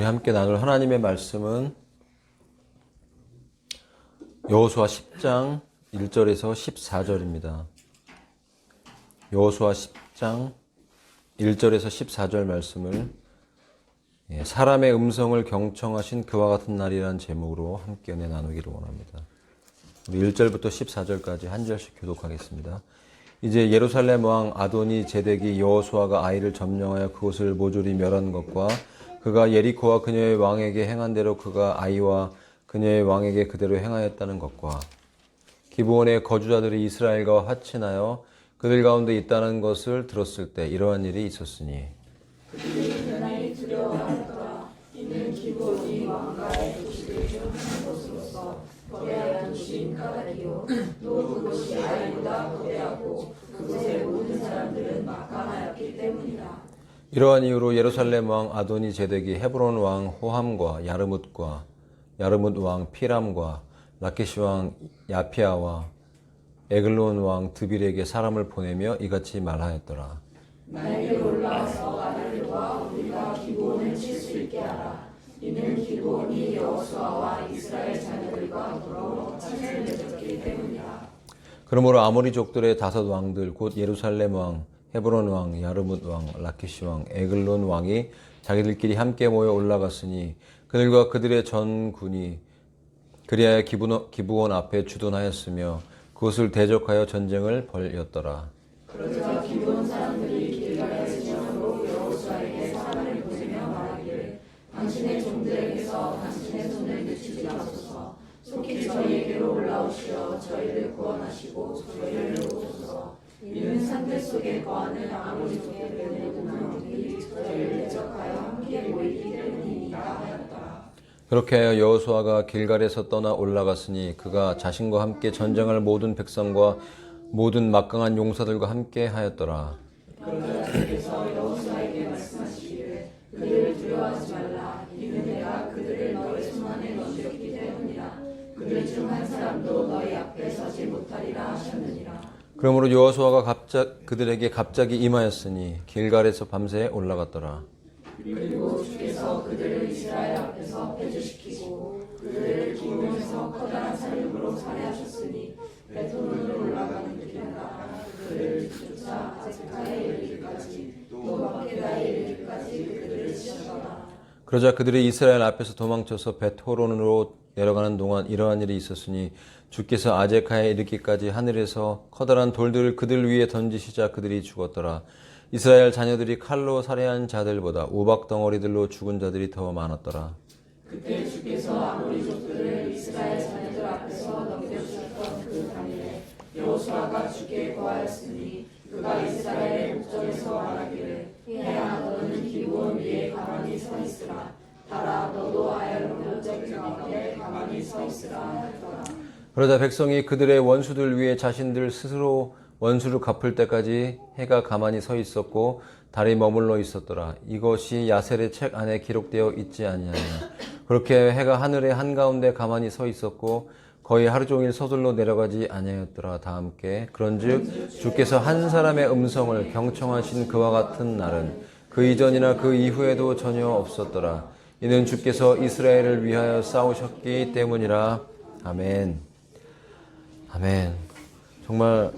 함께 나눌 하나님의 말씀은 여호수아 10장 1절에서 14절입니다. 여호수아 10장 1절에서 14절 말씀을 사람의 음성을 경청하신 그와 같은 날이라는 제목으로 함께 은혜 나누기를 원합니다. 우리 1절부터 14절까지 한 절씩 교독하겠습니다. 이제 예루살렘 왕 아도니 제덱이 여호수아가 아이를 점령하여 그곳을 모조리 멸한 것과 그가 예리코와 그녀의 왕에게 행한 대로 그가 아이와 그녀의 왕에게 그대로 행하였다는 것과 기브온의 거주자들이 이스라엘과 화친하여 그들 가운데 있다는 것을 들었을 때 이러한 일이 있었으니 그들이 하나님 두려워하였더라. 이는 기브온이 왕가의 도시를 한 곳으로서 거대한 도시인 까닭이요 또 그곳이 아이보다 거대하고 그곳의 모든 사람들은 막강하였기 때문이다. 이러한 이유로 예루살렘 왕 아도니 제덱이 헤브론 왕 호함과 야르뭇 왕 피람과 라케시 왕 야피아와 에글론 왕 드빌에게 사람을 보내며 이같이 말하였더라. 나에게 올라와서 나를 도와 우리가 기브온을 칠 수 있게 하라. 이는 기브온이 여호수아와 이스라엘 자녀들과 더불어 친을 맺었기 때문이다. 그러므로 아모리족들의 5 왕들 곧 예루살렘 왕, 헤브론 왕, 야르뭇 왕, 라키시 왕, 에글론 왕이 자기들끼리 함께 모여 올라갔으니 그들과 그들의 전군이 그리하여 기브온 앞에 주둔하였으며 그것을 대적하여 전쟁을 벌였더라. 그러자 기브온 사람들이 길갈의 지령으로 여호수아에게 사람을 보내며 말하기를 당신의 종들에게서 당신의 손을 늦추지 마소서. 속히 저희에게로 올라오시어 저희를 구원하시고 저희를 도우소서. 이는 산들 속에 거하는 아모리족들의 모든 왕들이 저희를 대적하여 함께 모이기 때문이니라 하였더라. 그렇게 하여 여호수아가 길갈에서 떠나 올라갔으니 그가 자신과 함께 전쟁할 모든 백성과 모든 막강한 용사들과 함께 하였더라. 그러자 주께서 여호수아에게 말씀하시기를 그들을 두려워하지 말라. 이는 내가 그들을 너의 손 안에 넘겼기 때문이라. 그들 중 한 사람도 너희 앞에 서지 못하리라 하셨느니라. 그러므로 여호수아가 그들에게 갑자기 임하였으니 길갈에서 밤새 올라갔더라. 그리고 주께서 그들을 이스라엘 앞에서 패주시키고 그들을 기브온에서 커다란 살육으로 살해하셨으니 베토론으로 올라가는 길마다 그들을 쫓아 아제카에 이르기까지 또 막게다에 이르기까지 그들을 치셨더라. 그러자 그들이 이스라엘 앞에서 도망쳐서 벳호론으로 내려가는 동안 이러한 일이 있었으니 주께서 아제카에 이르기까지 하늘에서 커다란 돌들을 그들 위에 던지시자 그들이 죽었더라. 이스라엘 자녀들이 칼로 살해한 자들보다 우박 덩어리들로 죽은 자들이 더 많았더라. 그때 주께서 아모리족들을 이스라엘 자녀들 앞에서 넘겨주셨던 그 당일에 여호수아가 주께 고하였으니 그가 이스라엘의 목전에서 말하기를 해야 너는 기브온 위에 가만히 서 있으라. 달아 너도 아얄론 저기 가운데 가만히 서 있으라 하였더라. 그러자 백성이 그들의 원수들 위에 자신들 스스로 원수를 갚을 때까지 해가 가만히 서 있었고 달이 머물러 있었더라. 이것이 야셀의 책 안에 기록되어 있지 아니하냐. 그렇게 해가 하늘의 한가운데 가만히 서 있었고 거의 하루 종일 서둘러 내려가지 아니하였더라. 다 함께 그런즉 주께서 한 사람의 음성을 경청하신 그와 같은 날은 그 이전이나 그 이후에도 전혀 없었더라. 이는 주께서 이스라엘을 위하여 싸우셨기 때문이라. 아멘. 아멘. 정말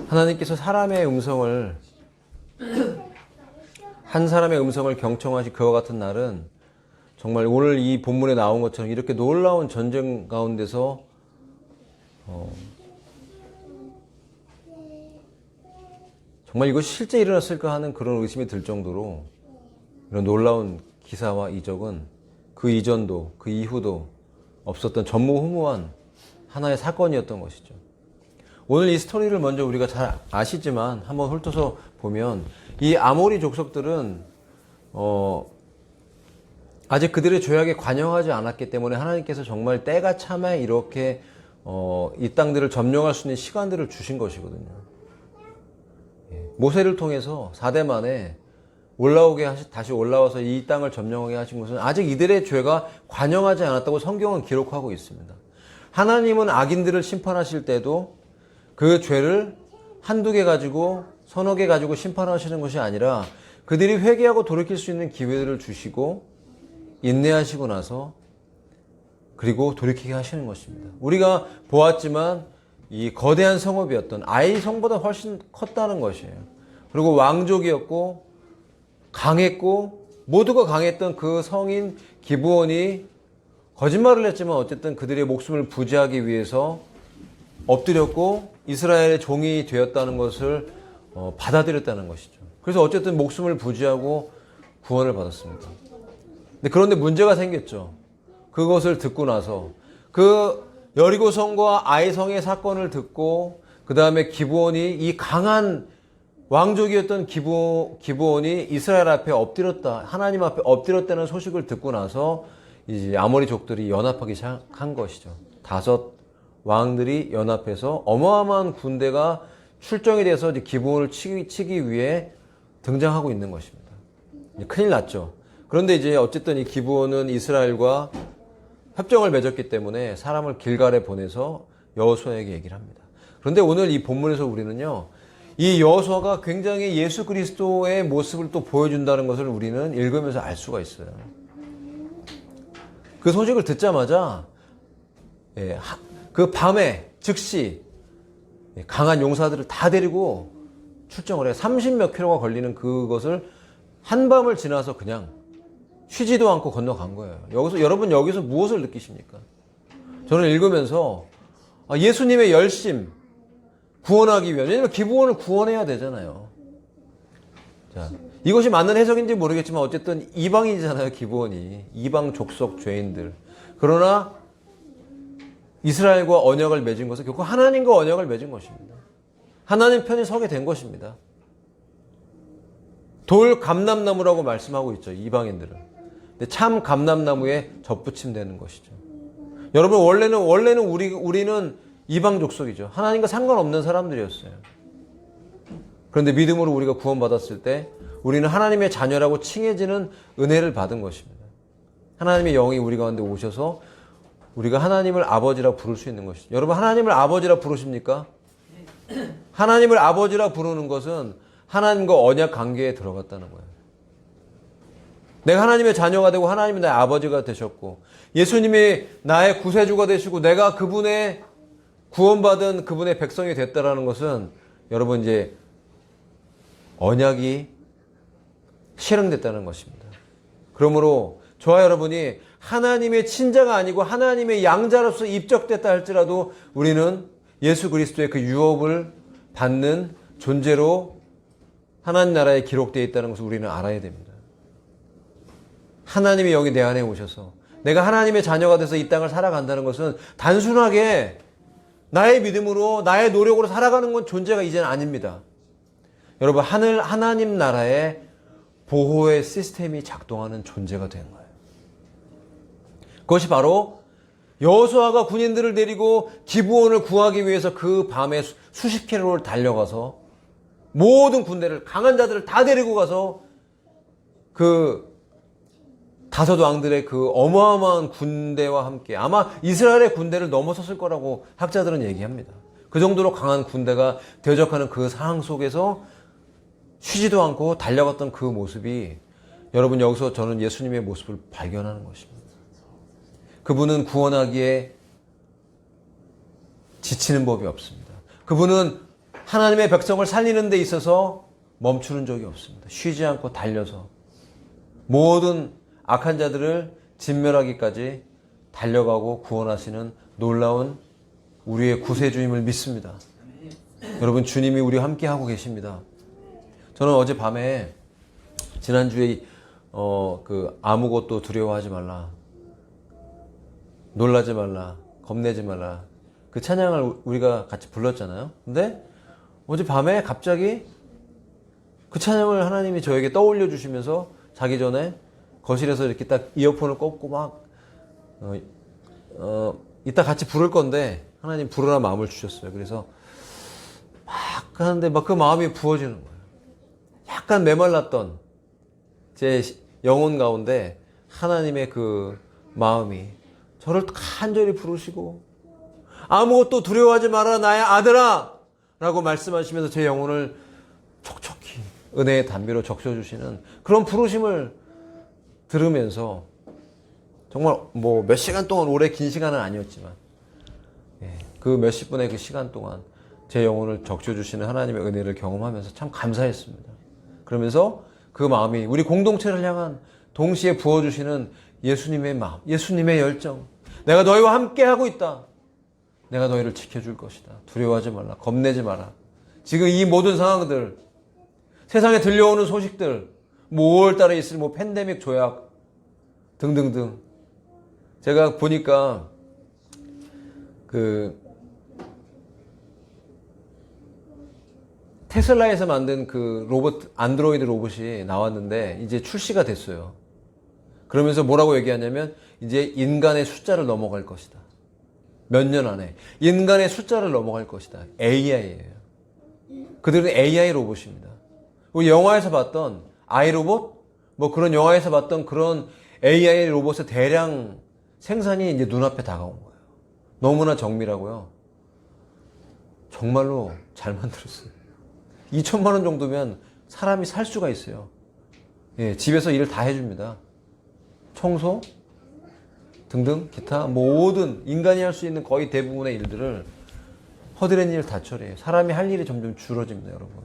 하나님께서 한 사람의 음성을 경청하신 그와 같은 날은 정말 오늘 이 본문에 나온 것처럼 이렇게 놀라운 전쟁 가운데서 정말 이것이 실제 일어났을까 하는 그런 의심이 들 정도로 이런 놀라운 기사와 이적은 그 이전도 그 이후도 없었던 전무후무한 하나의 사건이었던 것이죠. 오늘 이 스토리를 먼저 우리가 잘 아시지만 한번 훑어서 보면 이 아모리 족속들은 아직 그들의 죄악에 관여하지 않았기 때문에 하나님께서 정말 때가 참에 이렇게 이 땅들을 점령할 수 있는 시간들을 주신 것이거든요. 모세를 통해서 4대 만에 다시 올라와서 이 땅을 점령하게 하신 것은 아직 이들의 죄가 관영하지 않았다고 성경은 기록하고 있습니다. 하나님은 악인들을 심판하실 때도 그 죄를 한두 개 가지고 서너 개 가지고 심판하시는 것이 아니라 그들이 회개하고 돌이킬 수 있는 기회를 주시고 인내하시고 나서 그리고 돌이키게 하시는 것입니다. 우리가 보았지만 이 거대한 성읍이었던 아이 성보다 훨씬 컸다는 것이에요. 그리고 왕족이었고 강했고 모두가 강했던 그 성인 기브온이 거짓말을 했지만 어쨌든 그들의 목숨을 부지하기 위해서 엎드렸고 이스라엘의 종이 되었다는 것을 받아들였다는 것이죠. 그래서 어쨌든 목숨을 부지하고 구원을 받았습니다. 그런데 문제가 생겼죠. 그것을 듣고 나서 그 여리고성과 아이성의 사건을 듣고 그 다음에 기브온이 이 강한 왕족이었던 기브온이 이스라엘 앞에 엎드렸다, 하나님 앞에 엎드렸다는 소식을 듣고 나서 이제 아모리족들이 연합하기 시작한 것이죠. 5 왕들이 연합해서 어마어마한 군대가 출정이 돼서 이제 기브온을 치기 위해 등장하고 있는 것입니다. 큰일 났죠. 그런데 이제 어쨌든 이 기브온은 이스라엘과 협정을 맺었기 때문에 사람을 길갈에 보내서 여호수아에게 얘기를 합니다. 그런데 오늘 이 본문에서 우리는요, 이 여호수아가 굉장히 예수 그리스도의 모습을 또 보여준다는 것을 우리는 읽으면서 알 수가 있어요. 그 소식을 듣자마자 그 밤에 즉시 강한 용사들을 다 데리고 출정을 해요. 30몇 킬로가 걸리는 그것을 한밤을 지나서 그냥 쉬지도 않고 건너간 거예요. 여러분 여기서 무엇을 느끼십니까? 저는 읽으면서 예수님의 열심, 구원하기 위한, 왜냐하면 기브온을 구원해야 되잖아요. 자, 이것이 맞는 해석인지 모르겠지만 어쨌든 이방인이잖아요, 기브온이. 이방 족속 죄인들. 그러나 이스라엘과 언약을 맺은 것은 결국 하나님과 언약을 맺은 것입니다. 하나님 편에 서게 된 것입니다. 돌 감람나무라고 말씀하고 있죠, 이방인들은. 근데 참 감람나무에 접붙임되는 것이죠. 여러분 원래는 우리는 이방 족속이죠. 하나님과 상관없는 사람들이었어요. 그런데 믿음으로 우리가 구원받았을 때 우리는 하나님의 자녀라고 칭해지는 은혜를 받은 것입니다. 하나님의 영이 우리 가운데 오셔서 우리가 하나님을 아버지라 부를 수 있는 것이죠. 여러분 하나님을 아버지라 부르십니까? 하나님을 아버지라 부르는 것은 하나님과 언약 관계에 들어갔다는 거예요. 내가 하나님의 자녀가 되고 하나님이 나의 아버지가 되셨고 예수님이 나의 구세주가 되시고 내가 그분의 구원받은 그분의 백성이 됐다라는 것은 여러분 이제 언약이 실행됐다는 것입니다. 그러므로 저와 여러분이 하나님의 친자가 아니고 하나님의 양자로서 입적됐다 할지라도 우리는 예수 그리스도의 그 유업을 받는 존재로 하나님 나라에 기록되어 있다는 것을 우리는 알아야 됩니다. 하나님의 영이 내 안에 오셔서 내가 하나님의 자녀가 돼서 이 땅을 살아간다는 것은 단순하게 나의 믿음으로 나의 노력으로 살아가는 건 존재가 이제는 아닙니다. 여러분 하나님 나라의 보호의 시스템이 작동하는 존재가 된 거예요. 그것이 바로 여호수아가 군인들을 데리고 기브온을 구하기 위해서 그 밤에 수십 킬로를 달려가서 모든 군대를 강한 자들을 다 데리고 가서 그 5 왕들의 그 어마어마한 군대와 함께 아마 이스라엘의 군대를 넘어섰을 거라고 학자들은 얘기합니다. 그 정도로 강한 군대가 대적하는 그 상황 속에서 쉬지도 않고 달려갔던 그 모습이 여러분 여기서 저는 예수님의 모습을 발견하는 것입니다. 그분은 구원하기에 지치는 법이 없습니다. 그분은 하나님의 백성을 살리는 데 있어서 멈추는 적이 없습니다. 쉬지 않고 달려서 모든 악한 자들을 진멸하기까지 달려가고 구원하시는 놀라운 우리의 구세주임을 믿습니다. 여러분 주님이 우리와 함께 하고 계십니다. 저는 어젯밤에 지난주에 아무것도 두려워하지 말라, 놀라지 말라, 겁내지 말라 그 찬양을 우리가 같이 불렀잖아요. 근데 어젯밤에 갑자기 그 찬양을 하나님이 저에게 떠올려 주시면서 자기 전에 거실에서 이렇게 딱 이어폰을 꽂고 막 이따 같이 부를 건데 하나님 부르라 마음을 주셨어요. 그래서 막 하는데 막 그 마음이 부어지는 거예요. 약간 메말랐던 제 영혼 가운데 하나님의 그 마음이 저를 간절히 부르시고 아무것도 두려워하지 마라 나의 아들아 라고 말씀하시면서 제 영혼을 촉촉히 은혜의 담비로 적셔주시는 그런 부르심을 들으면서 정말 뭐 몇 시간 동안 오래 긴 시간은 아니었지만 그 몇십 분의 그 시간 동안 제 영혼을 적셔주시는 하나님의 은혜를 경험하면서 참 감사했습니다. 그러면서 그 마음이 우리 공동체를 향한 동시에 부어주시는 예수님의 마음, 예수님의 열정. 내가 너희와 함께하고 있다. 내가 너희를 지켜줄 것이다. 두려워하지 말라. 겁내지 마라. 지금 이 모든 상황들, 세상에 들려오는 소식들, 뭐 5월달에 있을 뭐 팬데믹 조약 등등등. 제가 보니까 그 테슬라에서 만든 그 로봇, 안드로이드 로봇이 나왔는데 이제 출시가 됐어요. 그러면서 뭐라고 얘기하냐면 이제 인간의 숫자를 넘어갈 것이다. 몇 년 안에 인간의 숫자를 넘어갈 것이다. AI예요. 그들은 AI 로봇입니다. 우리 영화에서 봤던 아이로봇, 뭐 그런 영화에서 봤던 그런 AI 로봇의 대량 생산이 이제 눈앞에 다가온 거예요. 너무나 정밀하고요. 정말로 잘 만들었어요. 2천만 원 정도면 사람이 살 수가 있어요. 예, 집에서 일을 다 해줍니다. 청소 등등 기타 모든 인간이 할 수 있는 거의 대부분의 일들을 허드렛 일을 다 처리해요. 사람이 할 일이 점점 줄어집니다, 여러분.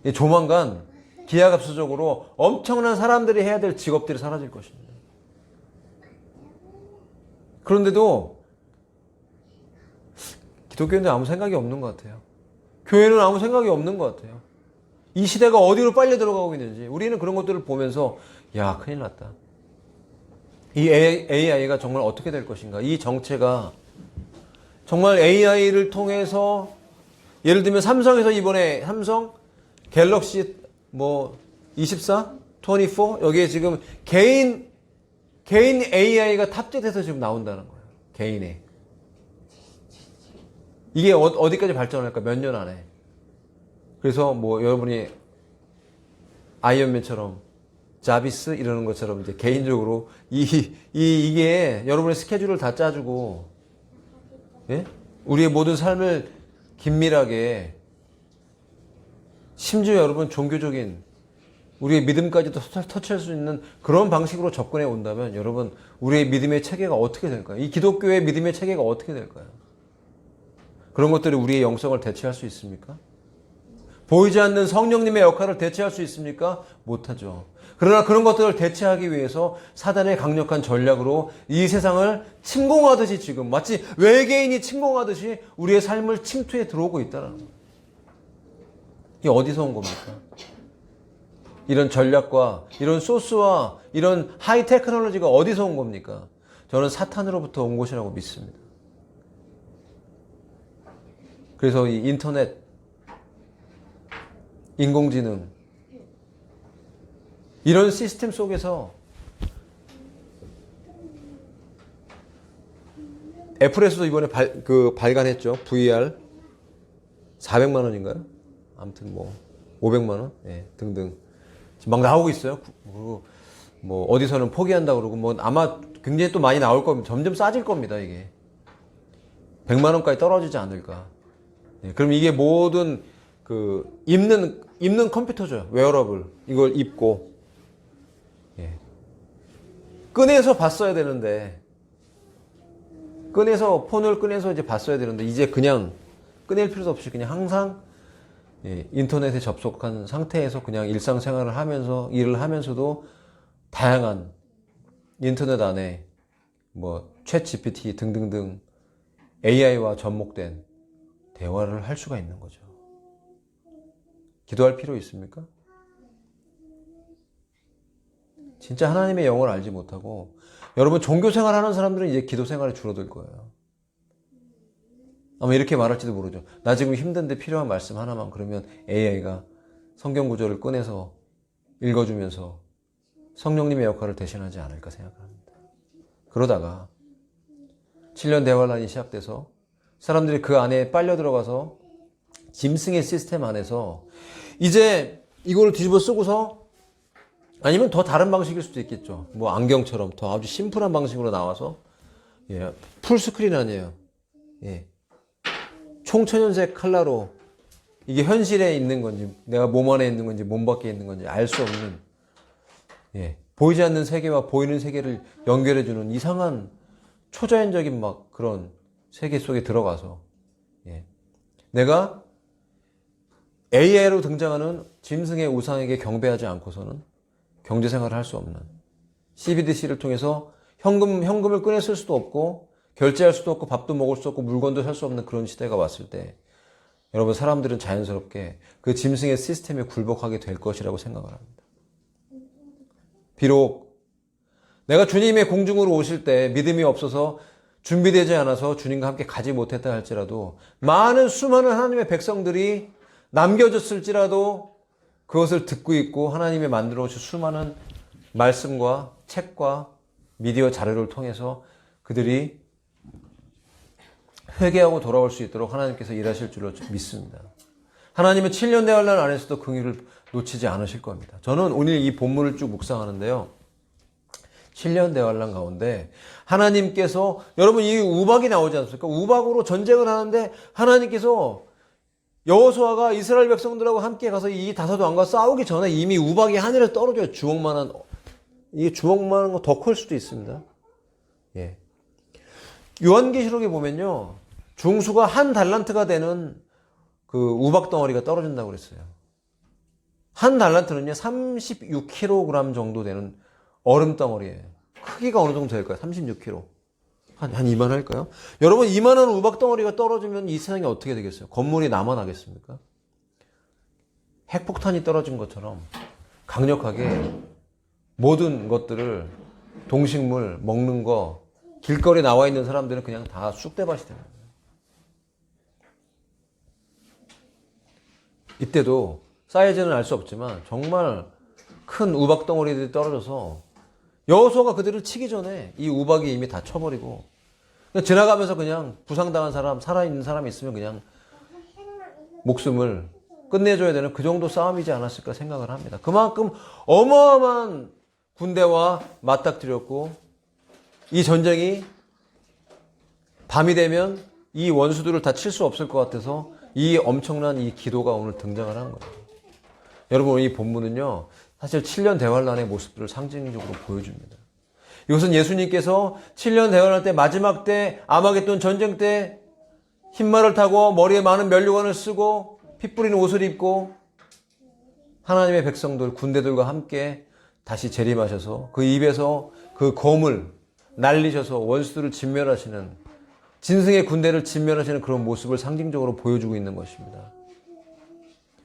예, 조만간 기하급수적으로 엄청난 사람들이 해야 될 직업들이 사라질 것입니다. 그런데도 기독교인들 아무 생각이 없는 것 같아요. 교회는 아무 생각이 없는 것 같아요. 이 시대가 어디로 빨려 들어가고 있는지 우리는 그런 것들을 보면서 야, 큰일 났다. 이 AI가 정말 어떻게 될 것인가? 이 정체가 정말 AI를 통해서 예를 들면 삼성에서 이번에 삼성 갤럭시 뭐 24, 24 여기에 지금 개인 AI가 탑재돼서 지금 나온다는 거예요. 개인의. 이게 어디까지 발전할까? 몇 년 안에. 그래서 뭐 여러분이 아이언맨처럼 자비스 이러는 것처럼 이제 개인적으로 이게 여러분의 스케줄을 다 짜주고, 예? 우리의 모든 삶을 긴밀하게, 심지어 여러분 종교적인 우리의 믿음까지도 터치할 수 있는 그런 방식으로 접근해 온다면 여러분 우리의 믿음의 체계가 어떻게 될까요? 이 기독교의 믿음의 체계가 어떻게 될까요? 그런 것들이 우리의 영성을 대체할 수 있습니까? 보이지 않는 성령님의 역할을 대체할 수 있습니까? 못하죠. 그러나 그런 것들을 대체하기 위해서 사단의 강력한 전략으로 이 세상을 침공하듯이 지금 마치 외계인이 침공하듯이 우리의 삶을 침투해 들어오고 있다는 거예요. 이게 어디서 온 겁니까? 이런 전략과 이런 소스와 이런 하이 테크놀로지가 어디서 온 겁니까? 저는 사탄으로부터 온 것이라고 믿습니다. 그래서 이 인터넷, 인공지능 이런 시스템 속에서 애플에서도 이번에 발간했죠. VR 400만 원인가요? 아무튼 뭐 500만 원, 예, 등등 지금 막 나오고 있어요. 그리고 뭐 어디서는 포기한다 그러고 뭐 아마 굉장히 또 많이 나올 겁니다. 점점 싸질 겁니다. 이게 100만 원까지 떨어지지 않을까. 예, 그럼 이게 모든 그 입는 컴퓨터죠. 웨어러블 이걸 입고 예. 꺼내서 봤어야 되는데 폰을 꺼내서 이제 봤어야 되는데 이제 그냥 꺼낼 필요도 없이 그냥 항상 예, 인터넷에 접속한 상태에서 그냥 일상생활을 하면서 일을 하면서도 다양한 인터넷 안에 뭐 챗 GPT 등등등 AI와 접목된 대화를 할 수가 있는 거죠. 기도할 필요 있습니까? 진짜 하나님의 영을 알지 못하고 여러분 종교생활 하는 사람들은 이제 기도생활이 줄어들 거예요. 아마 이렇게 말할지도 모르죠. 나 지금 힘든데 필요한 말씀 하나만 그러면 AI가 성경 구절을 꺼내서 읽어주면서 성령님의 역할을 대신하지 않을까 생각합니다. 그러다가 7년 대환란이 시작돼서 사람들이 그 안에 빨려 들어가서 짐승의 시스템 안에서 이제 이걸 뒤집어 쓰고서 아니면 더 다른 방식일 수도 있겠죠. 뭐 안경처럼 더 아주 심플한 방식으로 나와서 예, 풀스크린 아니에요. 예. 총천연색 컬러로 이게 현실에 있는 건지 내가 몸 안에 있는 건지 몸 밖에 있는 건지 알 수 없는 보이지 않는 세계와 보이는 세계를 연결해주는 이상한 초자연적인 막 그런 세계 속에 들어가서 내가 AI로 등장하는 짐승의 우상에게 경배하지 않고서는 경제생활을 할 수 없는 CBDC를 통해서 현금을 꺼내 쓸 수도 없고 결제할 수도 없고 밥도 먹을 수 없고 물건도 살 수 없는 그런 시대가 왔을 때 여러분 사람들은 자연스럽게 그 짐승의 시스템에 굴복하게 될 것이라고 생각을 합니다. 비록 내가 주님의 공중으로 오실 때 믿음이 없어서 준비되지 않아서 주님과 함께 가지 못했다 할지라도 수많은 하나님의 백성들이 남겨졌을지라도 그것을 듣고 있고 하나님의 만들어 오신 수많은 말씀과 책과 미디어 자료를 통해서 그들이 회개하고 돌아올 수 있도록 하나님께서 일하실 줄로 믿습니다. 하나님은 7년 대환란 안에서도 긍휼을 놓치지 않으실 겁니다. 저는 오늘 이 본문을 쭉 묵상하는데요. 7년 대환란 가운데 하나님께서 여러분 이 우박이 나오지 않습니까? 우박으로 전쟁을 하는데 하나님께서 여호수아가 이스라엘 백성들하고 함께 가서 이 다섯 왕과 싸우기 전에 이미 우박이 하늘에 떨어져요. 이게 주먹만한 거 더 클 수도 있습니다. 요한계시록에 보면요. 중수가 한 달란트가 되는 그 우박 덩어리가 떨어진다고 그랬어요. 한 달란트는요, 36kg 정도 되는 얼음 덩어리예요. 크기가 어느 정도 될까요? 36kg. 한 이만할까요? 여러분, 이만한 우박 덩어리가 떨어지면 이 세상이 어떻게 되겠어요? 건물이 남아나겠습니까? 핵폭탄이 떨어진 것처럼 강력하게 모든 것들을 동식물, 먹는 거, 길거리에 나와 있는 사람들은 그냥 다 쑥대밭이 됩니다. 이때도 사이즈는 알 수 없지만 정말 큰 우박 덩어리들이 떨어져서 여호수아가 그들을 치기 전에 이 우박이 이미 다 쳐버리고 그냥 지나가면서 그냥 부상당한 사람, 살아있는 사람이 있으면 그냥 목숨을 끝내줘야 되는 그 정도 싸움이지 않았을까 생각을 합니다. 그만큼 어마어마한 군대와 맞닥뜨렸고 이 전쟁이 밤이 되면 이 원수들을 다 칠 수 없을 것 같아서 이 엄청난 이 기도가 오늘 등장을 한 거예요. 여러분 이 본문은요. 사실 7년 대환란의 모습들을 상징적으로 보여줍니다. 이것은 예수님께서 7년 대환란 때 마지막 때 아마겟돈 전쟁 때 흰말을 타고 머리에 많은 면류관을 쓰고 피 뿌리는 옷을 입고 하나님의 백성들 군대들과 함께 다시 재림하셔서 그 입에서 그 검을 날리셔서 원수들을 진멸하시는 진승의 군대를 진멸하시는 그런 모습을 상징적으로 보여주고 있는 것입니다.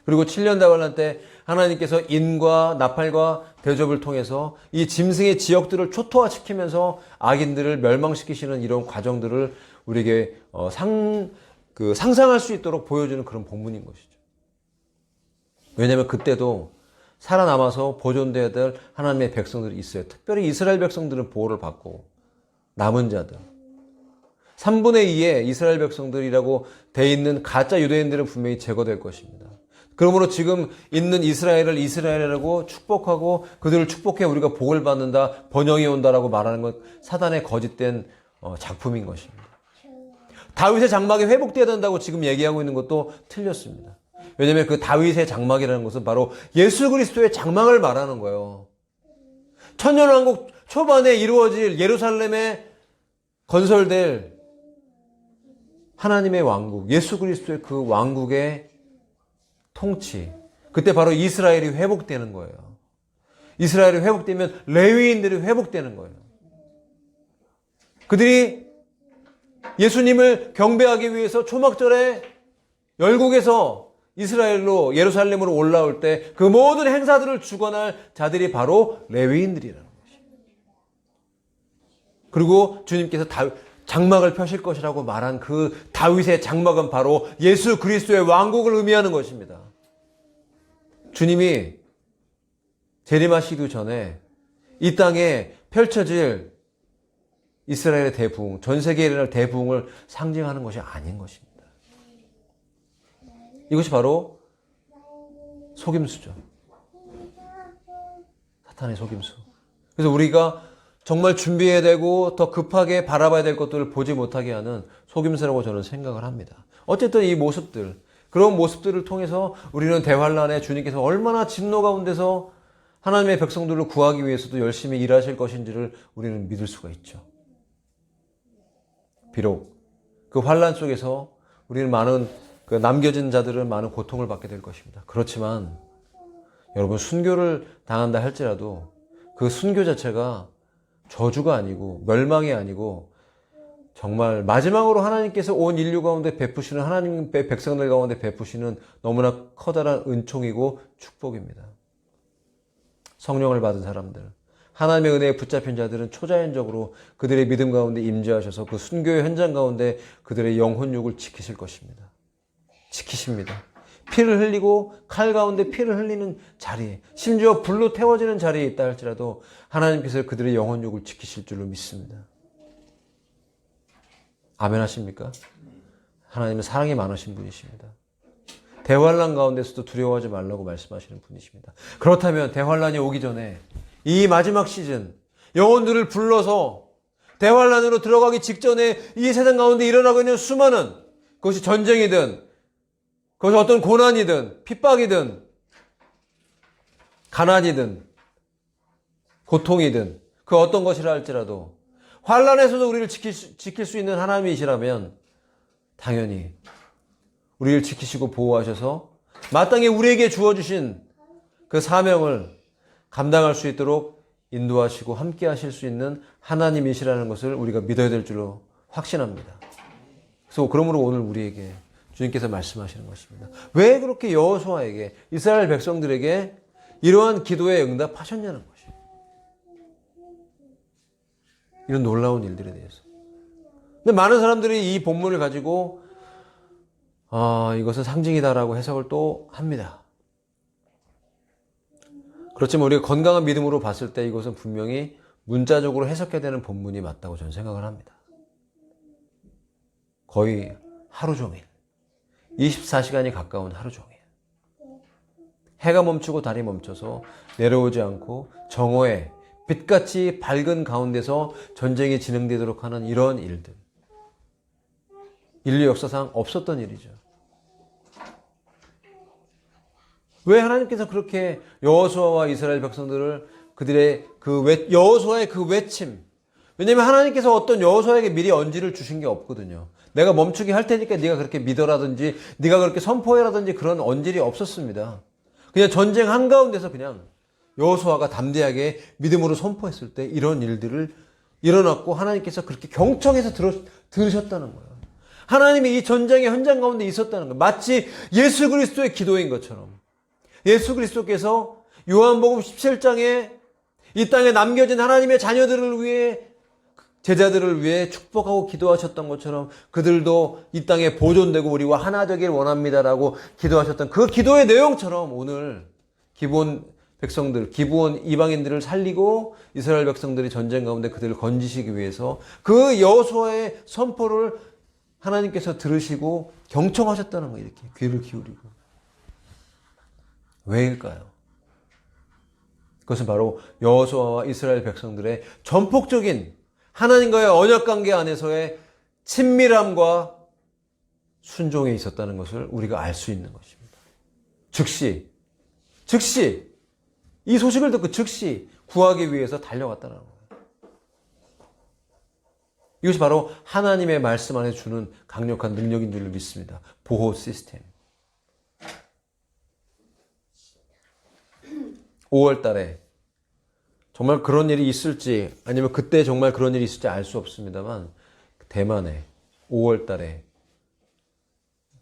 그리고 7년 대환란 때 하나님께서 인과 나팔과 대접을 통해서 이 짐승의 지역들을 초토화시키면서 악인들을 멸망시키시는 이런 과정들을 우리에게 상상할 수 있도록 보여주는 그런 본문인 것이죠. 왜냐하면 그때도 살아남아서 보존되어야 될 하나님의 백성들이 있어요. 특별히 이스라엘 백성들은 보호를 받고 남은 자들 3분의 2의 이스라엘 백성들이라고 돼 있는 가짜 유대인들은 분명히 제거될 것입니다. 그러므로 지금 있는 이스라엘을 이스라엘이라고 축복하고 그들을 축복해 우리가 복을 받는다, 번영이 온다라고 말하는 건 사단의 거짓된 작품인 것입니다. 다윗의 장막이 회복되어야 된다고 지금 얘기하고 있는 것도 틀렸습니다. 왜냐하면 그 다윗의 장막이라는 것은 바로 예수 그리스도의 장막을 말하는 거예요. 천년왕국 초반에 이루어질 예루살렘에 건설될 하나님의 왕국, 예수 그리스도의 그 왕국의 통치, 그때 바로 이스라엘이 회복되는 거예요. 이스라엘이 회복되면 레위인들이 회복되는 거예요. 그들이 예수님을 경배하기 위해서 초막절에 열국에서 이스라엘로 예루살렘으로 올라올 때 그 모든 행사들을 주관할 자들이 바로 레위인들이라는 것입니다. 그리고 주님께서 장막을 펴실 것이라고 말한 그 다윗의 장막은 바로 예수 그리스도의 왕국을 의미하는 것입니다. 주님이 재림하시기 전에 이 땅에 펼쳐질 이스라엘의 대부흥, 전 세계에 일어날 대부흥을 상징하는 것이 아닌 것입니다. 이것이 바로 속임수죠. 사탄의 속임수. 그래서 우리가 정말 준비해야 되고 더 급하게 바라봐야 될 것들을 보지 못하게 하는 속임수라고 저는 생각을 합니다. 어쨌든 이 모습들, 그런 모습들을 통해서 우리는 대환란에 주님께서 얼마나 진노 가운데서 하나님의 백성들을 구하기 위해서도 열심히 일하실 것인지를 우리는 믿을 수가 있죠. 비록 그 환란 속에서 우리는 많은 그 남겨진 자들은 많은 고통을 받게 될 것입니다. 그렇지만 여러분, 순교를 당한다 할지라도 그 순교 자체가 저주가 아니고 멸망이 아니고 정말 마지막으로 하나님께서 온 인류 가운데 베푸시는, 하나님의 백성들 가운데 베푸시는 너무나 커다란 은총이고 축복입니다. 성령을 받은 사람들, 하나님의 은혜에 붙잡힌 자들은 초자연적으로 그들의 믿음 가운데 임재하셔서 그 순교의 현장 가운데 그들의 영혼육을 지키실 것입니다. 지키십니다. 피를 흘리고 칼 가운데 피를 흘리는 자리에, 심지어 불로 태워지는 자리에 있다 할지라도 하나님께서 그들의 영혼육을 지키실 줄로 믿습니다. 아멘 하십니까? 하나님은 사랑이 많으신 분이십니다. 대환란 가운데서도 두려워하지 말라고 말씀하시는 분이십니다. 그렇다면 대환란이 오기 전에 이 마지막 시즌 영혼들을 불러서 대환란으로 들어가기 직전에 이 세상 가운데 일어나고 있는 수많은, 그것이 전쟁이든 그것이 어떤 고난이든 핍박이든 가난이든 고통이든 그 어떤 것이라 할지라도 환란에서도 우리를 지킬 수 있는 하나님이시라면 당연히 우리를 지키시고 보호하셔서 마땅히 우리에게 주어주신 그 사명을 감당할 수 있도록 인도하시고 함께 하실 수 있는 하나님이시라는 것을 우리가 믿어야 될 줄로 확신합니다. 그래서 그러므로 오늘 우리에게 주님께서 말씀하시는 것입니다. 왜 그렇게 여호수아에게, 이스라엘 백성들에게 이러한 기도에 응답하셨냐는 것이에요. 이런 놀라운 일들에 대해서. 근데 많은 사람들이 이 본문을 가지고 이것은 상징이다라고 해석을 또 합니다. 그렇지만 우리가 건강한 믿음으로 봤을 때 이것은 분명히 문자적으로 해석해야 되는 본문이 맞다고 저는 생각을 합니다. 거의 하루 종일, 24시간이 가까운 하루 종일, 해가 멈추고 달이 멈춰서 내려오지 않고 정오에 빛같이 밝은 가운데서 전쟁이 진행되도록 하는 이런 일들, 인류 역사상 없었던 일이죠. 왜 하나님께서 그렇게 여호수아와 이스라엘 백성들을 그들의 여호수아의 그 외침, 왜냐하면 하나님께서 어떤 여호수아에게 미리 언지를 주신 게 없거든요. 내가 멈추게 할 테니까 네가 그렇게 믿어라든지 네가 그렇게 선포해라든지 그런 언질이 없었습니다. 그냥 전쟁 한가운데서 그냥 여호수아가 담대하게 믿음으로 선포했을 때 이런 일들을 일어났고 하나님께서 그렇게 경청해서 들으셨다는 거예요. 하나님이 이 전쟁의 현장 가운데 있었다는 거예요. 마치 예수 그리스도의 기도인 것처럼. 예수 그리스도께서 요한복음 17장에 이 땅에 남겨진 하나님의 자녀들을 위해, 제자들을 위해 축복하고 기도하셨던 것처럼 그들도 이 땅에 보존되고 우리와 하나 되길 원합니다라고 기도하셨던 그 기도의 내용처럼 오늘 기브온 백성들, 기브온 이방인들을 살리고 이스라엘 백성들이 전쟁 가운데 그들을 건지시기 위해서 그 여호수아의 선포를 하나님께서 들으시고 경청하셨다는 거예요. 이렇게 귀를 기울이고. 왜일까요? 그것은 바로 여호수아와 이스라엘 백성들의 전폭적인 하나님과의 언약관계 안에서의 친밀함과 순종에 있었다는 것을 우리가 알 수 있는 것입니다. 즉시 이 소식을 듣고 즉시 구하기 위해서 달려갔다는 거예요. 이것이 바로 하나님의 말씀 안에 주는 강력한 능력인 줄로 믿습니다. 보호 시스템. 5월 달에 정말 그런 일이 있을지 아니면 그때 정말 그런 일이 있을지 알 수 없습니다만 대만에 5월 달에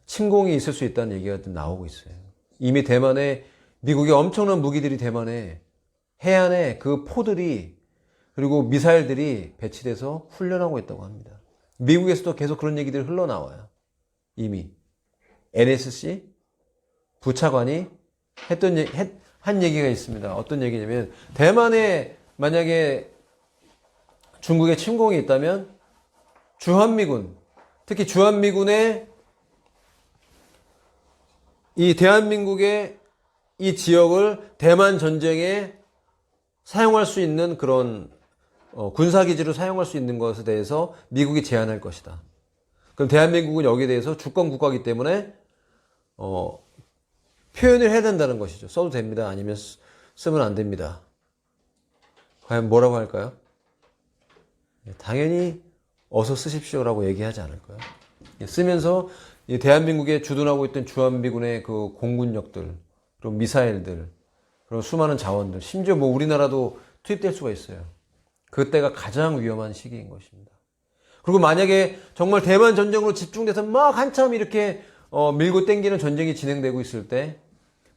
침공이 있을 수 있다는 얘기가 나오고 있어요. 이미 대만에 미국의 엄청난 무기들이 대만에 해안에 그 포들이 그리고 미사일들이 배치돼서 훈련하고 있다고 합니다. 미국에서도 계속 그런 얘기들이 흘러나와요. 이미 NSC 부차관이 한 얘기가 있습니다. 어떤 얘기냐면 대만에 만약에 중국의 침공이 있다면 주한미군, 특히 주한미군의 이 대한민국의 이 지역을 대만 전쟁에 사용할 수 있는 그런 군사기지로 사용할 수 있는 것에 대해서 미국이 제한할 것이다. 그럼 대한민국은 여기에 대해서 주권 국가이기 때문에 표현을 해야 된다는 것이죠. 써도 됩니다. 아니면 쓰면 안 됩니다. 과연 뭐라고 할까요? 당연히 어서 쓰십시오라고 얘기하지 않을까요? 쓰면서 대한민국에 주둔하고 있던 주한미군의 그 공군력들, 그리고 미사일들, 그리고 수많은 자원들, 심지어 뭐 우리나라도 투입될 수가 있어요. 그때가 가장 위험한 시기인 것입니다. 그리고 만약에 정말 대만 전쟁으로 집중돼서 막 한참 이렇게 밀고 땡기는 전쟁이 진행되고 있을 때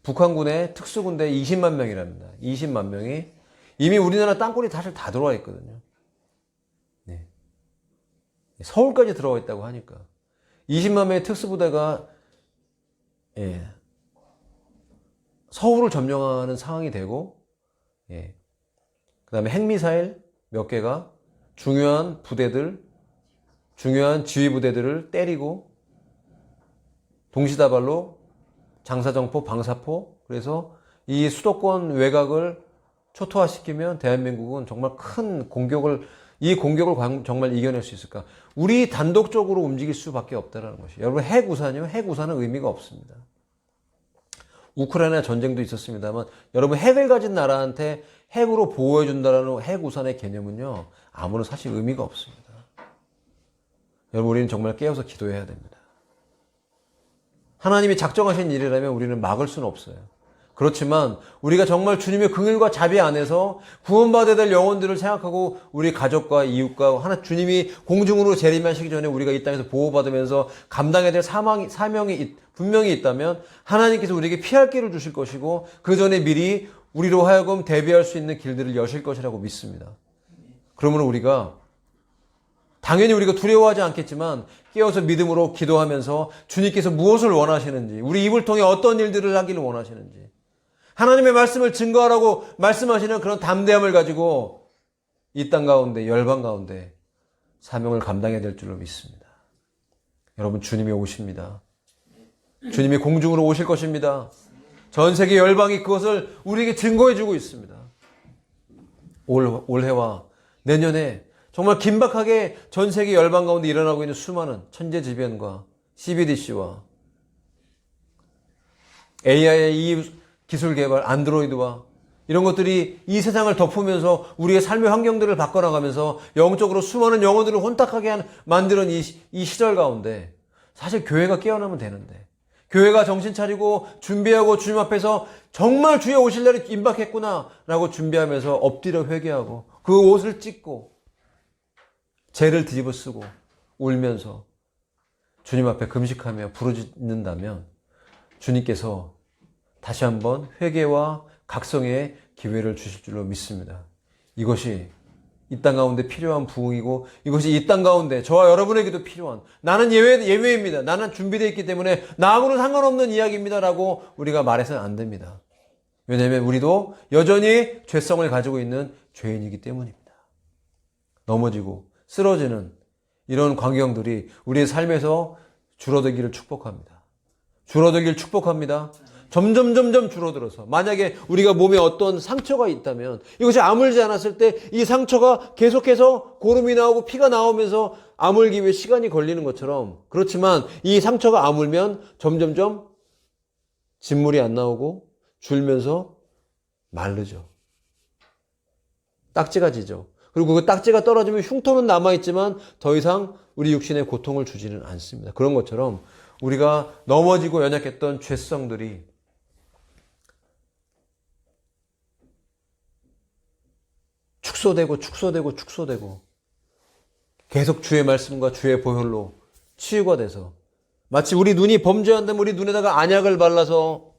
북한군의 특수군대 20만 명이랍니다. 20만 명이 이미 우리나라 땅굴이 사실 다 들어와 있거든요. 네. 서울까지 들어와 있다고 하니까 20만 명의 특수부대가 서울을 점령하는 상황이 되고 그 다음에 핵미사일 몇 개가 중요한 부대들, 중요한 지휘부대들을 때리고 동시다발로 장사정포, 방사포, 그래서 이 수도권 외곽을 초토화시키면 대한민국은 정말 큰 이 공격을 정말 이겨낼 수 있을까? 우리 단독적으로 움직일 수밖에 없다는 것이에요. 여러분, 핵우산이요? 핵우산은 의미가 없습니다. 우크라이나 전쟁도 있었습니다만 여러분, 핵을 가진 나라한테 핵으로 보호해준다는 핵우산의 개념은요, 아무런 사실 의미가 없습니다. 여러분, 우리는 정말 깨어서 기도해야 됩니다. 하나님이 작정하신 일이라면 우리는 막을 수는 없어요. 그렇지만 우리가 정말 주님의 긍휼과 자비 안에서 구원받아야 될 영혼들을 생각하고 우리 가족과 이웃과 주님이 공중으로 재림하시기 전에 우리가 이 땅에서 보호받으면서 감당해야 될 사명이 분명히 있다면 하나님께서 우리에게 피할 길을 주실 것이고 그 전에 미리 우리로 하여금 대비할 수 있는 길들을 여실 것이라고 믿습니다. 그러므로 당연히 우리가 두려워하지 않겠지만 깨어서 믿음으로 기도하면서 주님께서 무엇을 원하시는지, 우리 입을 통해 어떤 일들을 하기를 원하시는지, 하나님의 말씀을 증거하라고 말씀하시는 그런 담대함을 가지고 이 땅 가운데, 열방 가운데 사명을 감당해야 될 줄로 믿습니다. 여러분, 주님이 오십니다. 주님이 공중으로 오실 것입니다. 전 세계 열방이 그것을 우리에게 증거해 주고 있습니다. 올해와 내년에 정말 긴박하게 전 세계 열방 가운데 일어나고 있는 수많은 천재지변과 CBDC와 AI의 이 기술 개발, 안드로이드와 이런 것들이 이 세상을 덮으면서 우리의 삶의 환경들을 바꿔나가면서 영적으로 수많은 영혼들을 혼탁하게 만드는 이 시절 가운데 사실 교회가 깨어나면 되는데, 교회가 정신 차리고 준비하고 주님 앞에서 정말 주의 오실 날이 임박했구나 라고 준비하면서 엎드려 회개하고 그 옷을 찢고 죄를 뒤집어 쓰고 울면서 주님 앞에 금식하며 부르짖는다면 주님께서 다시 한번 회개와 각성의 기회를 주실 줄로 믿습니다. 이것이 이 땅 가운데 필요한 부흥이고 이것이 이 땅 가운데 저와 여러분에게도 필요한, 나는 예외입니다. 나는 준비되어 있기 때문에 나하고는 상관없는 이야기입니다 라고 우리가 말해서는 안 됩니다. 왜냐하면 우리도 여전히 죄성을 가지고 있는 죄인이기 때문입니다. 넘어지고 쓰러지는 이런 광경들이 우리의 삶에서 줄어들기를 축복합니다. 줄어들기를 축복합니다. 점점 줄어들어서 만약에 우리가 몸에 어떤 상처가 있다면 이것이 아물지 않았을 때 이 상처가 계속해서 고름이 나오고 피가 나오면서 아물기 위해 시간이 걸리는 것처럼, 그렇지만 이 상처가 아물면 점점 진물이 안 나오고 줄면서 마르죠. 딱지가 지죠. 그리고 그 딱지가 떨어지면 흉터는 남아있지만 더 이상 우리 육신에 고통을 주지는 않습니다. 그런 것처럼 우리가 넘어지고 연약했던 죄성들이 축소되고 계속 주의 말씀과 주의 보혈로 치유가 돼서 마치 우리 눈이 범죄한다면 우리 눈에다가 안약을 발라서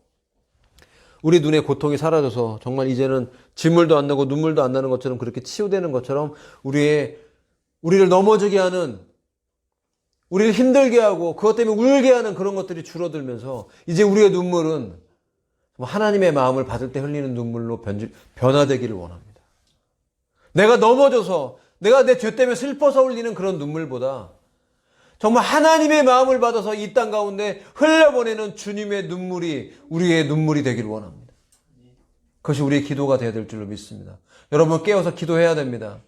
우리 눈의 고통이 사라져서 정말 이제는 진물도 안 나고 눈물도 안 나는 것처럼 그렇게 치유되는 것처럼 우리를 넘어지게 하는, 우리를 힘들게 하고 그것 때문에 울게 하는 그런 것들이 줄어들면서 이제 우리의 눈물은 하나님의 마음을 받을 때 흘리는 눈물로 변화되기를 원합니다. 내가 넘어져서 내가 내 죄 때문에 슬퍼서 흘리는 그런 눈물보다 정말 하나님의 마음을 받아서 이 땅 가운데 흘려보내는 주님의 눈물이 우리의 눈물이 되기를 원합니다. 그것이 우리의 기도가 되어야 될 줄로 믿습니다. 여러분, 깨어서 기도해야 됩니다.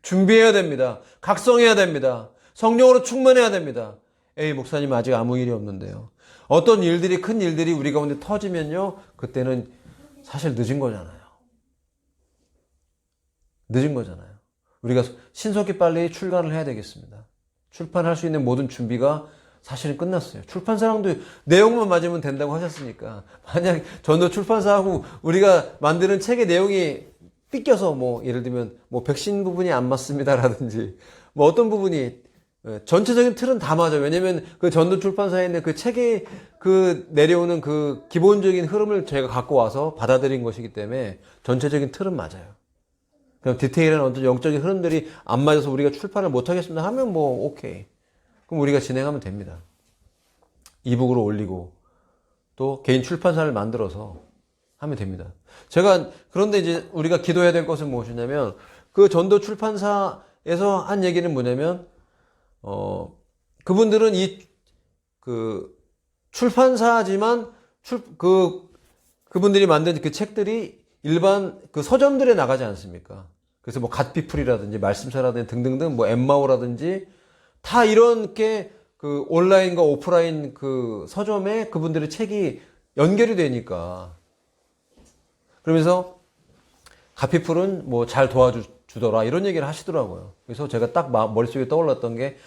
준비해야 됩니다. 각성해야 됩니다. 성령으로 충만해야 됩니다. 에이, 목사님 아직 아무 일이 없는데요. 어떤 일들이, 큰 일들이 우리 가운데 터지면요, 그때는 사실 늦은 거잖아요. 늦은 거잖아요. 우리가 신속히 빨리 출간을 해야 되겠습니다. 출판할 수 있는 모든 준비가 사실은 끝났어요. 출판사랑도 내용만 맞으면 된다고 하셨으니까. 만약 전도 출판사하고 우리가 만드는 책의 내용이 삐껴서 예를 들면 백신 부분이 안 맞습니다라든지 어떤 부분이 전체적인 틀은 다 맞아요. 왜냐면 그 전도 출판사에 있는 그 책에 그 내려오는 그 기본적인 흐름을 제가 갖고 와서 받아들인 것이기 때문에 전체적인 틀은 맞아요. 그럼 디테일한 어떤 영적인 흐름들이 안 맞아서 우리가 출판을 못 하겠습니다 하면 오케이. 그럼 우리가 진행하면 됩니다. 이북으로 올리고 또 개인 출판사를 만들어서 하면 됩니다. 그런데 이제 우리가 기도해야 될 것은 무엇이냐면 그 전도 출판사에서 한 얘기는 뭐냐면 그분들은 출판사지만 그분들이 만든 그 책들이 일반 그 서점들에 나가지 않습니까? 그래서 갓피플이라든지 말씀사라든지 등등등 엠마오라든지 다 이렇게 그 온라인과 오프라인 그 서점에 그분들의 책이 연결이 되니까 그러면서 갓피플은 잘 도와주더라 이런 얘기를 하시더라고요. 그래서 제가 딱 머릿속에 떠올랐던 게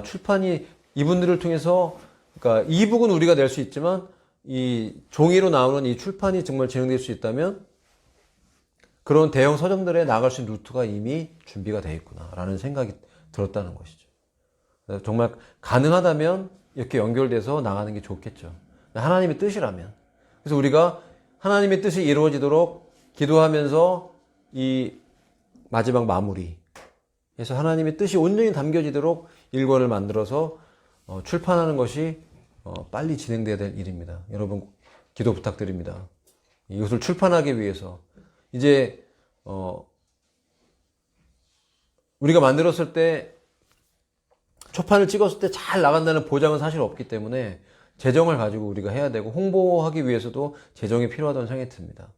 출판이 이분들을 통해서 그러니까 이북은 우리가 낼 수 있지만 이 종이로 나오는 이 출판이 정말 진행될 수 있다면 그런 대형 서점들에 나갈 수 있는 루트가 이미 준비가 되어 있구나라는 생각이 들었다는 것이죠. 정말 가능하다면 이렇게 연결돼서 나가는 게 좋겠죠. 하나님의 뜻이라면. 그래서 우리가 하나님의 뜻이 이루어지도록 기도하면서 이 마지막 마무리 해서 하나님의 뜻이 온전히 담겨지도록 일권을 만들어서 출판하는 것이 빨리 진행돼야 될 일입니다. 여러분 기도 부탁드립니다. 이것을 출판하기 위해서 이제 우리가 만들었을 때 초판을 찍었을 때 잘 나간다는 보장은 사실 없기 때문에 재정을 가지고 우리가 해야 되고 홍보하기 위해서도 재정이 필요하다는 생각이 듭니다.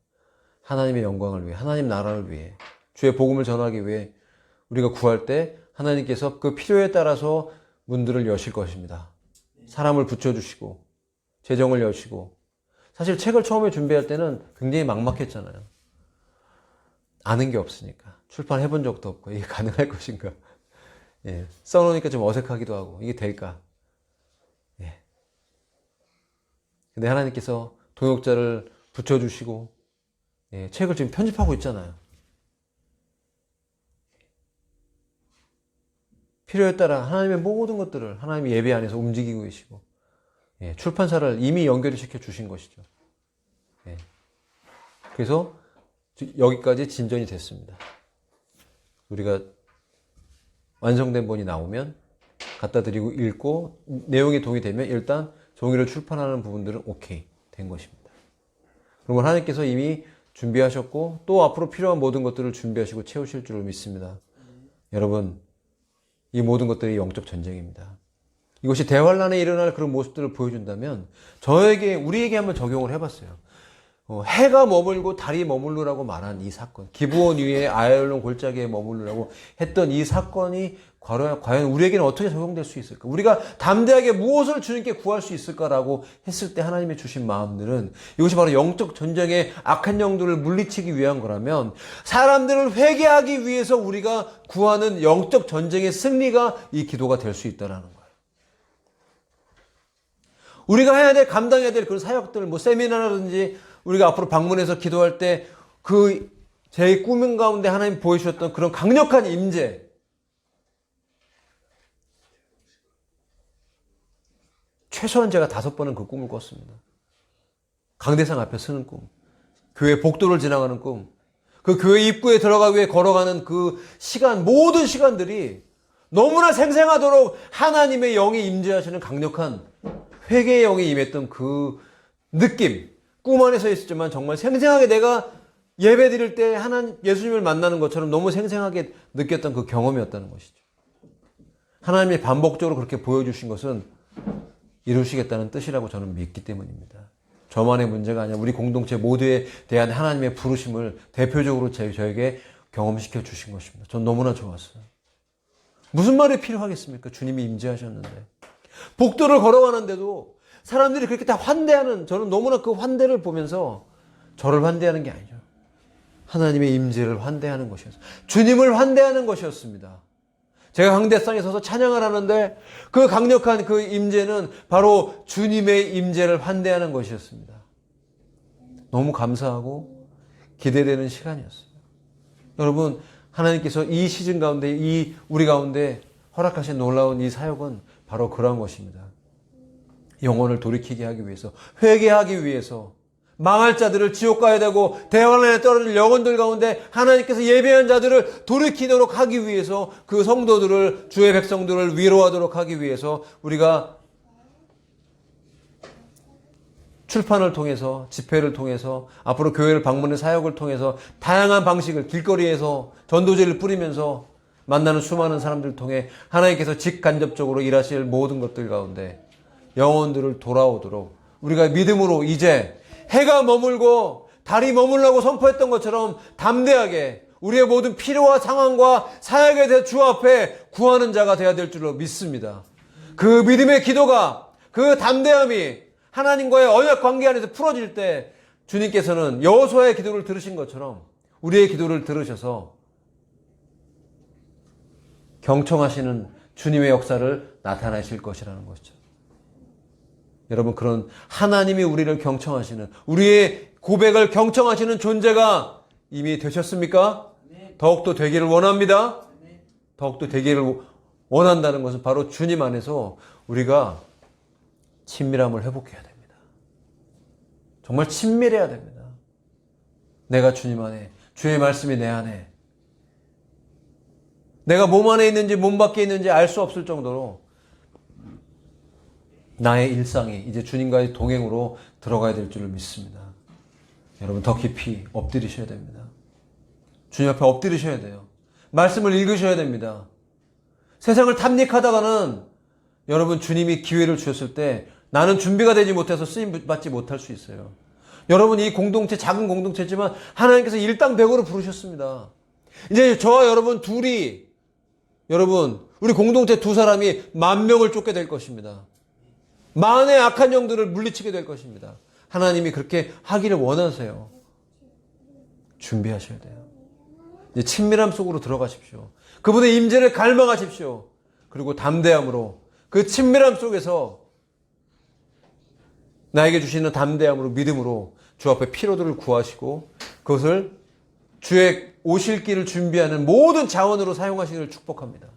하나님의 영광을 위해, 하나님 나라를 위해, 주의 복음을 전하기 위해 우리가 구할 때 하나님께서 그 필요에 따라서 문들을 여실 것입니다. 사람을 붙여주시고 재정을 여시고 사실 책을 처음에 준비할 때는 굉장히 막막했잖아요. 아는 게 없으니까 출판해 본 적도 없고 이게 가능할 것인가 써놓으니까 좀 어색하기도 하고 이게 될까 근데 하나님께서 동역자를 붙여주시고 책을 지금 편집하고 있잖아요. 필요에 따라 하나님의 모든 것들을 하나님의 예배 안에서 움직이고 계시고 출판사를 이미 연결을 시켜 주신 것이죠. 그래서 여기까지 진전이 됐습니다. 우리가 완성된 본이 나오면 갖다 드리고 읽고 내용이 동의되면 일단 종이를 출판하는 부분들은 오케이 된 것입니다. 그러면 하나님께서 이미 준비하셨고 또 앞으로 필요한 모든 것들을 준비하시고 채우실 줄을 믿습니다. 여러분 이 모든 것들이 영적 전쟁입니다. 이것이 대환란에 일어날 그런 모습들을 보여준다면 우리에게 한번 적용을 해봤어요. 해가 머물고 달이 머물르라고 말한 이 사건, 기브온 위에 아얄론 골짜기에 머물르라고 했던 이 사건이 과연 우리에게는 어떻게 적용될 수 있을까? 우리가 담대하게 무엇을 주님께 구할 수 있을까라고 했을 때 하나님이 주신 마음들은 이것이 바로 영적 전쟁의 악한 영들을 물리치기 위한 거라면 사람들을 회개하기 위해서 우리가 구하는 영적 전쟁의 승리가 이 기도가 될 수 있다는 거예요. 우리가 해야 될, 감당해야 될 그런 사역들, 세미나라든지 우리가 앞으로 방문해서 기도할 때 제 꿈인 가운데 하나님 보여주셨던 그런 강력한 임재, 최소한 제가 5번은 그 꿈을 꿨습니다. 강대상 앞에 서는 꿈, 교회 복도를 지나가는 꿈, 그 교회 입구에 들어가기 위해 걸어가는 그 시간, 모든 시간들이 너무나 생생하도록 하나님의 영이 임재하시는 강력한 회개의 영이 임했던 그 느낌, 꿈 안에서 있었지만 정말 생생하게 내가 예배 드릴 때 예수님을 만나는 것처럼 너무 생생하게 느꼈던 그 경험이었다는 것이죠. 하나님이 반복적으로 그렇게 보여주신 것은 이루시겠다는 뜻이라고 저는 믿기 때문입니다. 저만의 문제가 아니라 우리 공동체 모두에 대한 하나님의 부르심을 대표적으로 저에게 경험시켜 주신 것입니다. 전 너무나 좋았어요. 무슨 말이 필요하겠습니까? 주님이 임재하셨는데. 복도를 걸어가는데도 사람들이 그렇게 다 환대하는, 저는 너무나 그 환대를 보면서 저를 환대하는 게 아니죠. 하나님의 임재를 환대하는 것이었어요. 주님을 환대하는 것이었습니다. 제가 강대상에 서서 찬양을 하는데 그 강력한 그 임재는 바로 주님의 임재를 환대하는 것이었습니다. 너무 감사하고 기대되는 시간이었어요. 여러분, 하나님께서 이 시즌 가운데, 이 우리 가운데 허락하신 놀라운 이 사역은 바로 그런 것입니다. 영혼을 돌이키게 하기 위해서, 회개하기 위해서, 망할 자들을 지옥 가야 되고 대환란에 떨어질 영혼들 가운데 하나님께서 예배한 자들을 돌이키도록 하기 위해서, 그 성도들을, 주의 백성들을 위로하도록 하기 위해서 우리가 출판을 통해서, 집회를 통해서, 앞으로 교회를 방문의 사역을 통해서 다양한 방식을, 길거리에서 전도제를 뿌리면서 만나는 수많은 사람들을 통해 하나님께서 직간접적으로 일하실 모든 것들 가운데 영혼들을 돌아오도록 우리가 믿음으로 이제 해가 머물고 달이 머물라고 선포했던 것처럼 담대하게 우리의 모든 필요와 상황과 사역에 대해 주 앞에 구하는 자가 되어야 될 줄로 믿습니다. 그 믿음의 기도가, 그 담대함이 하나님과의 언약 관계 안에서 풀어질 때 주님께서는 여호수아의 기도를 들으신 것처럼 우리의 기도를 들으셔서 경청하시는 주님의 역사를 나타내실 것이라는 것이죠. 여러분, 그런 하나님이 우리를 경청하시는, 우리의 고백을 경청하시는 존재가 이미 되셨습니까? 네. 더욱더 되기를 원합니다. 네. 더욱더 되기를 원한다는 것은 바로 주님 안에서 우리가 친밀함을 회복해야 됩니다. 정말 친밀해야 됩니다. 내가 주님 안에, 주의 말씀이 내 안에, 내가 몸 안에 있는지 몸 밖에 있는지 알 수 없을 정도로 나의 일상이 이제 주님과의 동행으로 들어가야 될 줄을 믿습니다. 여러분, 더 깊이 엎드리셔야 됩니다. 주님 앞에 엎드리셔야 돼요. 말씀을 읽으셔야 됩니다. 세상을 탐닉하다가는 여러분, 주님이 기회를 주셨을 때 나는 준비가 되지 못해서 쓰임받지 못할 수 있어요. 여러분, 이 공동체 작은 공동체지만 하나님께서 일당백으로 부르셨습니다. 이제 저와 여러분 둘이, 여러분 우리 공동체 두 사람이 10,000명을 쫓게 될 것입니다. 만의 악한 영들을 물리치게 될 것입니다. 하나님이 그렇게 하기를 원하세요. 준비하셔야 돼요. 이제 친밀함 속으로 들어가십시오. 그분의 임재를 갈망하십시오. 그리고 담대함으로 그 친밀함 속에서 나에게 주시는 담대함으로, 믿음으로 주 앞에 피로들을 구하시고 그것을 주의 오실 길을 준비하는 모든 자원으로 사용하시기를 축복합니다.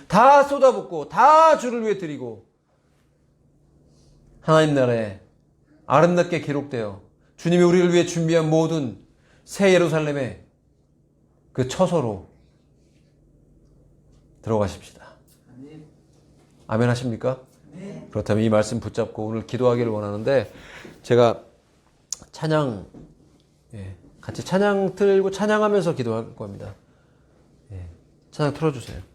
다 쏟아붓고 다 주를 위해 드리고 하나님 나라에 아름답게 기록되어 주님이 우리를 위해 준비한 모든 새 예루살렘의 그 처소로 들어가십시다. 아멘 하십니까? 네. 그렇다면 이 말씀 붙잡고 오늘 기도하기를 원하는데, 제가 찬양, 같이 찬양 틀고 찬양하면서 기도할 겁니다. 찬양 틀어주세요.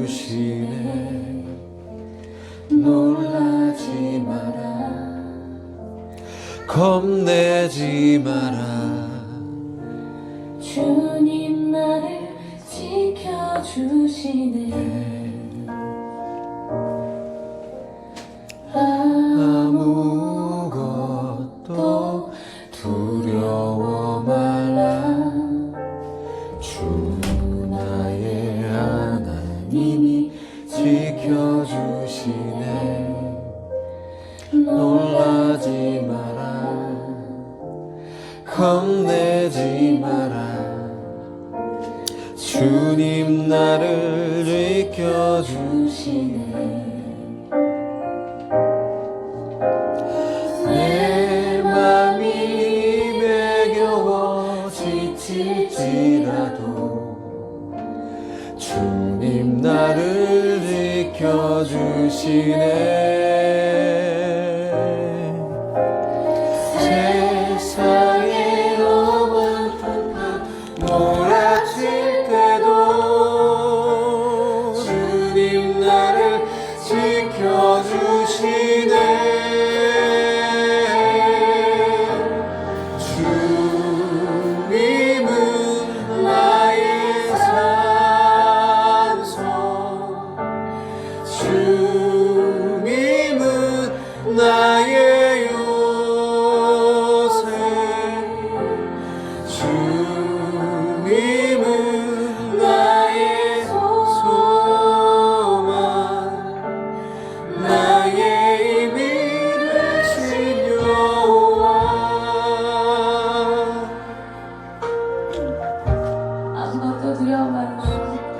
지켜주시네. 놀라지 마라, 겁내지 마라. 주님 나를 지켜주시네. 아무것도 두려워 말라. 주 나의 하나님이 지켜주시네. 놀라지 마라, 겁내지 마라. 주님 나를 지켜주시네. 내 맘이 매겨워 지칠지라도 주님 나를 지켜주시네. 세상의 험한 풍파 몰아칠 때도 주님 나를 지켜주시네. 주님은 나의 산소, 주님은 나의 요새, 주님은 나의 소망, 나의 힘이 되신 여호와. 아무것도 두려워 말고